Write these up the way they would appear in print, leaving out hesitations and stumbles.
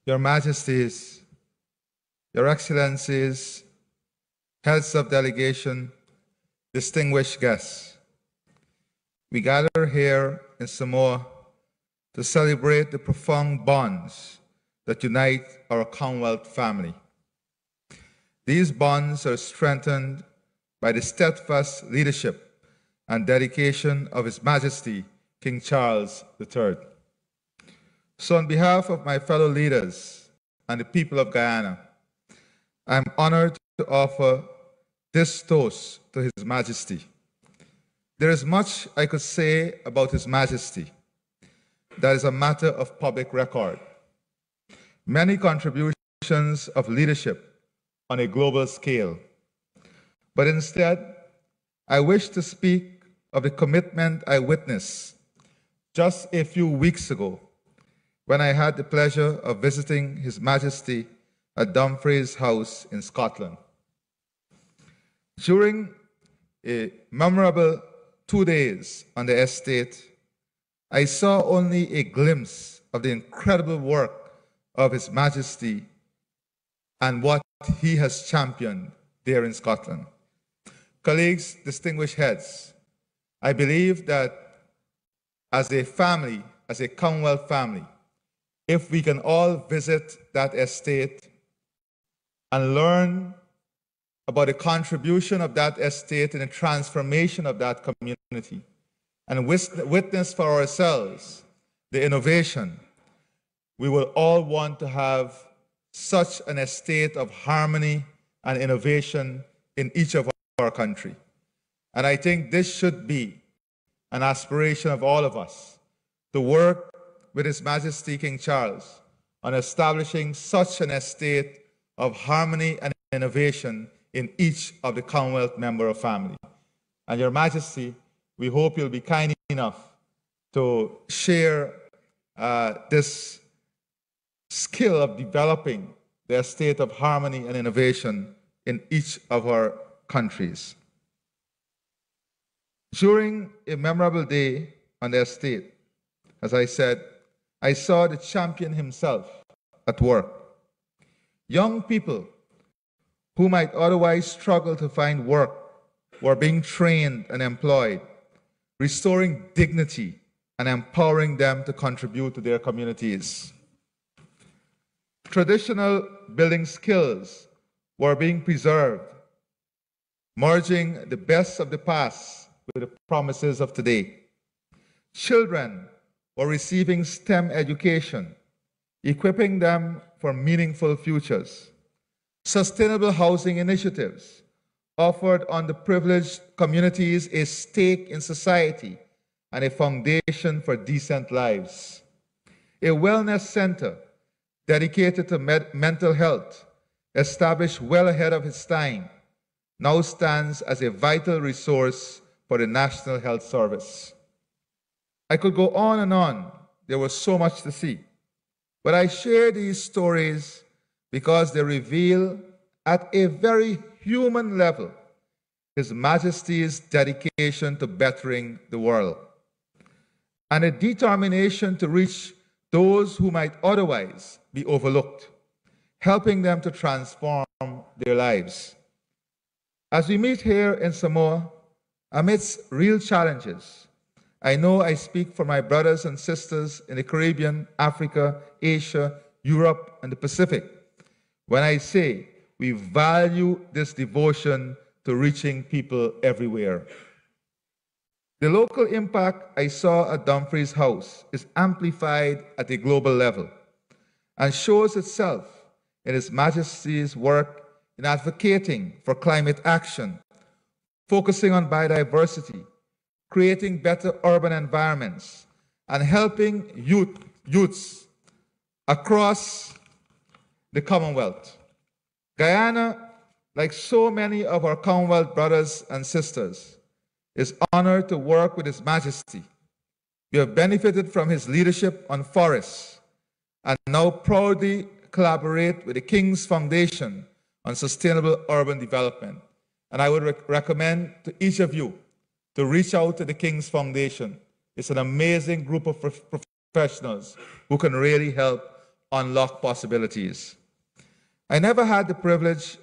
Your Majesties, Your Excellencies, heads of delegation, distinguished guests, we gather here in Samoa to celebrate the profound bonds that unite our Commonwealth family. These bonds are strengthened by the steadfast leadership and dedication of His Majesty, King Charles III. So on behalf of my fellow leaders and the people of Guyana, I am honored to offer this toast to His Majesty. There is much I could say about His Majesty that is a matter of public record. Many contributions of leadership on a global scale. But instead, I wish to speak of the commitment I witnessed just a few weeks ago when I had the pleasure of visiting His Majesty at Dumfries House in Scotland. During a memorable 2 days on the estate, I saw only a glimpse of the incredible work of His Majesty and what he has championed there in Scotland. Colleagues, distinguished heads, I believe that as a family, as a Commonwealth family, if we can all visit that estate and learn about the contribution of that estate in the transformation of that community, and witness for ourselves the innovation, we will all want to have such an estate of harmony and innovation in each of our country. And I think this should be an aspiration of all of us to work with His Majesty King Charles on establishing such an estate of harmony and innovation in each of the Commonwealth member family. And Your Majesty, we hope you'll be kind enough to share this skill of developing the estate of harmony and innovation in each of our countries. During a memorable day on the estate, as I said, I saw the champion himself at work. Young people who might otherwise struggle to find work were being trained and employed, restoring dignity and empowering them to contribute to their communities. Traditional building skills were being preserved, merging the best of the past with the promises of today. Children were receiving STEM education, equipping them for meaningful futures. Sustainable housing initiatives offered underprivileged communities a stake in society and a foundation for decent lives. A wellness center dedicated to mental health, established well ahead of its time, now stands as a vital resource for the National Health Service. I could go on and on. There was so much to see. But I share these stories because they reveal at a very human level His Majesty's dedication to bettering the world and a determination to reach those who might otherwise be overlooked, helping them to transform their lives. As we meet here in Samoa, amidst real challenges, I know I speak for my brothers and sisters in the Caribbean, Africa, Asia, Europe, and the Pacific when I say we value this devotion to reaching people everywhere. The local impact I saw at Dumfries House is amplified at a global level and shows itself in His Majesty's work in advocating for climate action, focusing on biodiversity, creating better urban environments, and helping youths across the Commonwealth. Guyana, like so many of our Commonwealth brothers and sisters, is honored to work with His Majesty. We have benefited from his leadership on forests and now proudly collaborate with the King's Foundation on sustainable urban development. And I would recommend to each of you to reach out to the King's Foundation. It's an amazing group of professionals who can really help unlock possibilities. I never had the privilege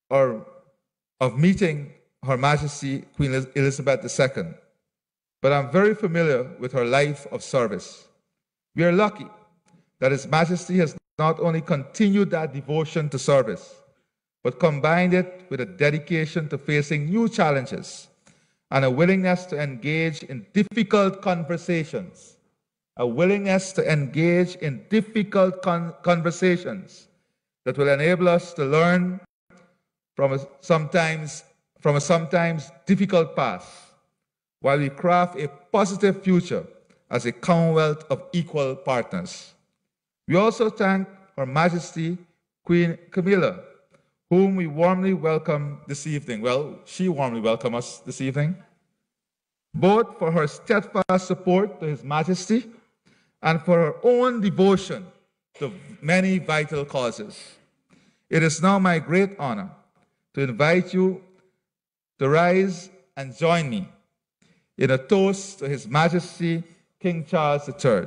of meeting Her Majesty Queen Elizabeth II, but I'm very familiar with her life of service. We are lucky that His Majesty has not only continued that devotion to service, but combined it with a dedication to facing new challenges and a willingness to engage in difficult conversations. A willingness to engage in difficult conversations that will enable us to learn from a sometimes difficult past, while we craft a positive future as a Commonwealth of equal partners. We also thank Her Majesty Queen Camilla, whom we warmly welcome this evening. Well, she warmly welcomes us this evening, both for her steadfast support to His Majesty and for her own devotion to many vital causes. It is now my great honor to invite you to rise and join me in a toast to His Majesty King Charles III.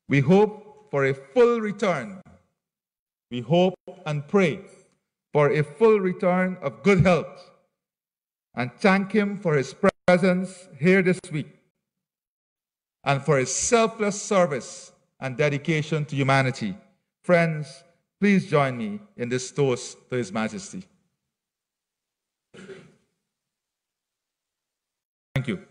We hope for a full return. We hope and pray for a full return of good health, and thank him for his presence here this week and for his selfless service and dedication to humanity. Friends, please join me in this toast to His Majesty. Thank you.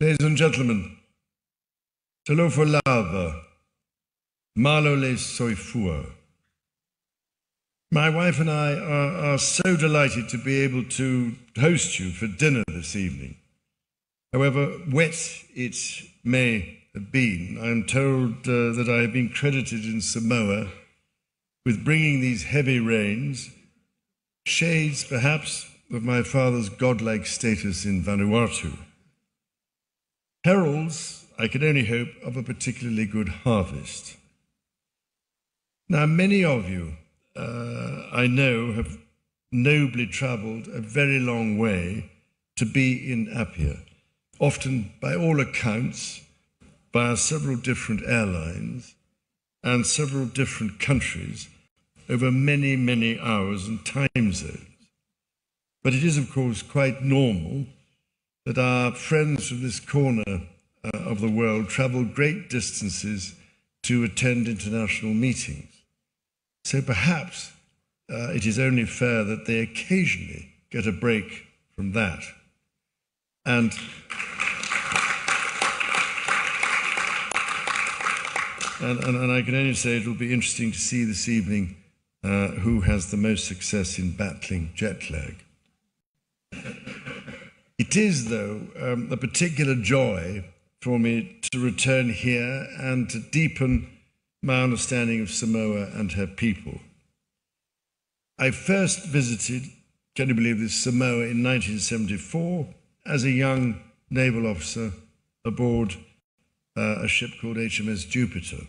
Ladies and gentlemen, Talofa Lava, Malo le Soifua. My wife and I are so delighted to be able to host you for dinner this evening. However wet it may have been, I am told that I have been credited in Samoa with bringing these heavy rains, shades perhaps of my father's godlike status in Vanuatu. Heralds, I can only hope, of a particularly good harvest. Now, many of you, I know, have nobly travelled a very long way to be in Apia, often, by all accounts, via several different airlines and several different countries over many, many hours and time zones. But it is, of course, quite normal that our friends from this corner of the world travel great distances to attend international meetings. So perhaps it is only fair that they occasionally get a break from that. And I can only say it will be interesting to see this evening who has the most success in battling jet lag. It is, though, a particular joy for me to return here and to deepen my understanding of Samoa and her people. I first visited, can you believe this, Samoa in 1974 as a young naval officer aboard a ship called HMS Jupiter.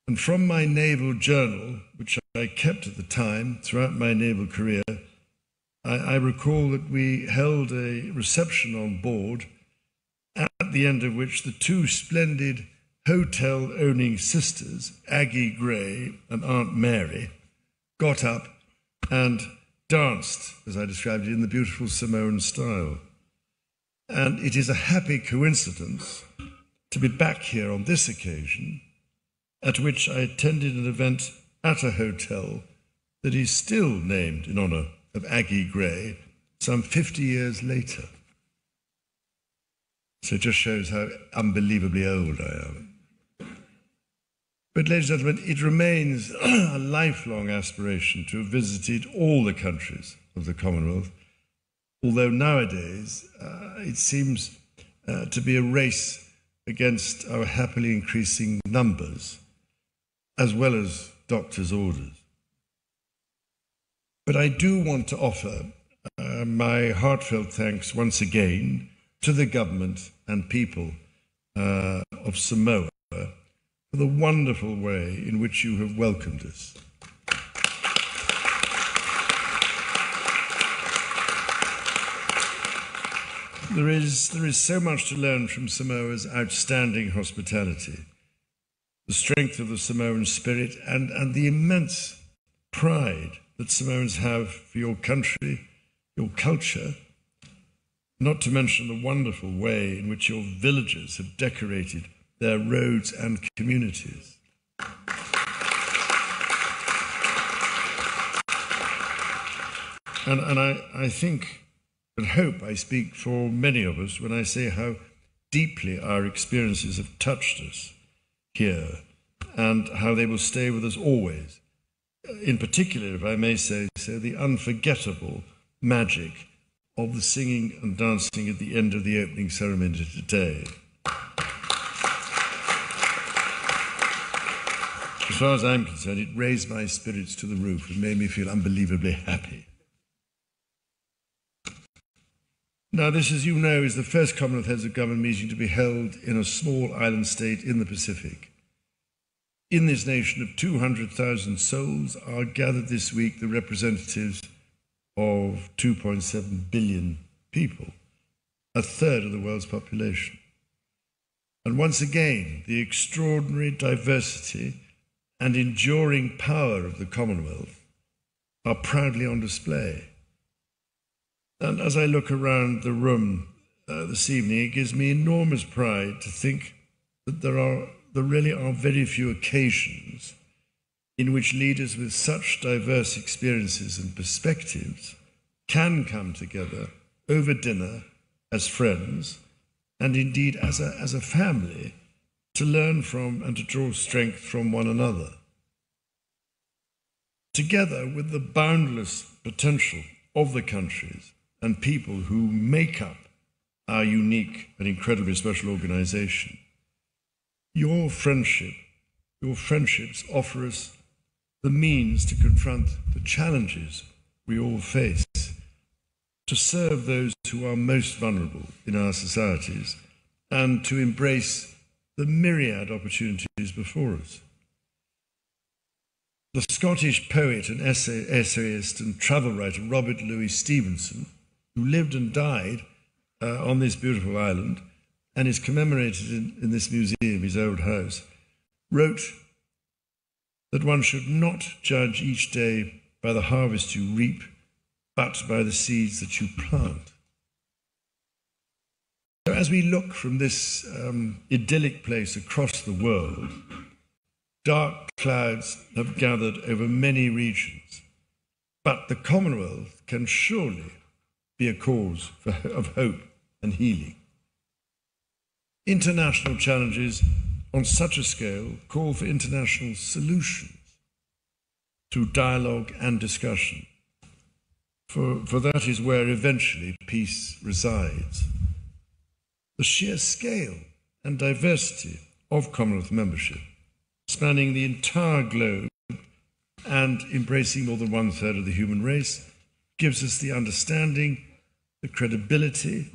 And from my naval journal, which I kept at the time throughout my naval career, I recall that we held a reception on board, at the end of which the two splendid hotel-owning sisters, Aggie Gray and Aunt Mary, got up and danced, as I described it, in the beautiful Samoan style. And it is a happy coincidence to be back here on this occasion, at which I attended an event at a hotel that is still named in honour of Aggie Gray some 50 years later. So it just shows how unbelievably old I am. But, ladies and gentlemen, it remains a lifelong aspiration to have visited all the countries of the Commonwealth, although nowadays it seems to be a race against our happily increasing numbers, as well as doctors' orders. But I do want to offer my heartfelt thanks once again to the government and people of Samoa for the wonderful way in which you have welcomed us. There is so much to learn from Samoa's outstanding hospitality, the strength of the Samoan spirit, and the immense pride that Samoans have for your country, your culture, not to mention the wonderful way in which your villagers have decorated their roads and communities. And I think and hope I speak for many of us when I say how deeply our experiences have touched us here and how they will stay with us always. In particular, if I may say so, the unforgettable magic of the singing and dancing at the end of the opening ceremony today. As far as I'm concerned, it raised my spirits to the roof and made me feel unbelievably happy. Now, this, as you know, is the first Commonwealth Heads of Government meeting to be held in a small island state in the Pacific. In this nation of 200,000 souls are gathered this week the representatives of 2.7 billion people, a third of the world's population. And once again, the extraordinary diversity and enduring power of the Commonwealth are proudly on display. And as I look around the room this evening, it gives me enormous pride to think that there really are very few occasions in which leaders with such diverse experiences and perspectives can come together over dinner as friends and indeed as a family to learn from and to draw strength from one another. Together with the boundless potential of the countries and people who make up our unique and incredibly special organization, your friendships offer us the means to confront the challenges we all face, to serve those who are most vulnerable in our societies, and to embrace the myriad opportunities before us. The Scottish poet and essayist and travel writer Robert Louis Stevenson, who lived and died on this beautiful island and is commemorated in this museum, his old house, wrote that one should not judge each day by the harvest you reap, but by the seeds that you plant. So as we look from this idyllic place across the world, dark clouds have gathered over many regions, but the Commonwealth can surely be a cause of hope and healing. International challenges on such a scale call for international solutions through dialogue and discussion, for that is where eventually peace resides. The sheer scale and diversity of Commonwealth membership, spanning the entire globe and embracing more than one-third of the human race, gives us the understanding, the credibility,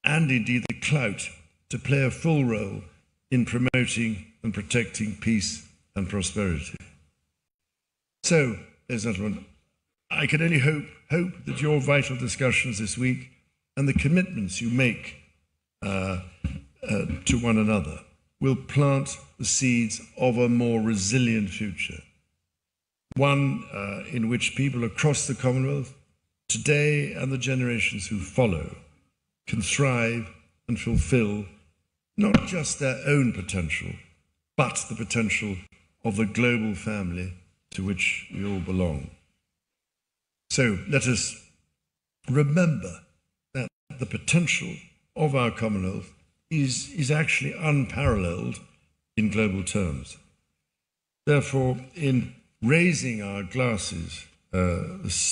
and indeed the clout to play a full role in promoting and protecting peace and prosperity. So, ladies and gentlemen, I can only hope that your vital discussions this week and the commitments you make to one another will plant the seeds of a more resilient future, one in which people across the Commonwealth, today and the generations who follow, can thrive and fulfill not just their own potential, but the potential of the global family to which we all belong. So let us remember that the potential of our Commonwealth is actually unparalleled in global terms. Therefore, in raising our glasses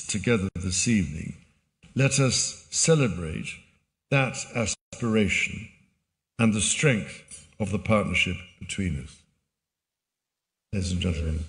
together this evening, let us celebrate that aspiration and the strength of the partnership between us. Ladies and gentlemen.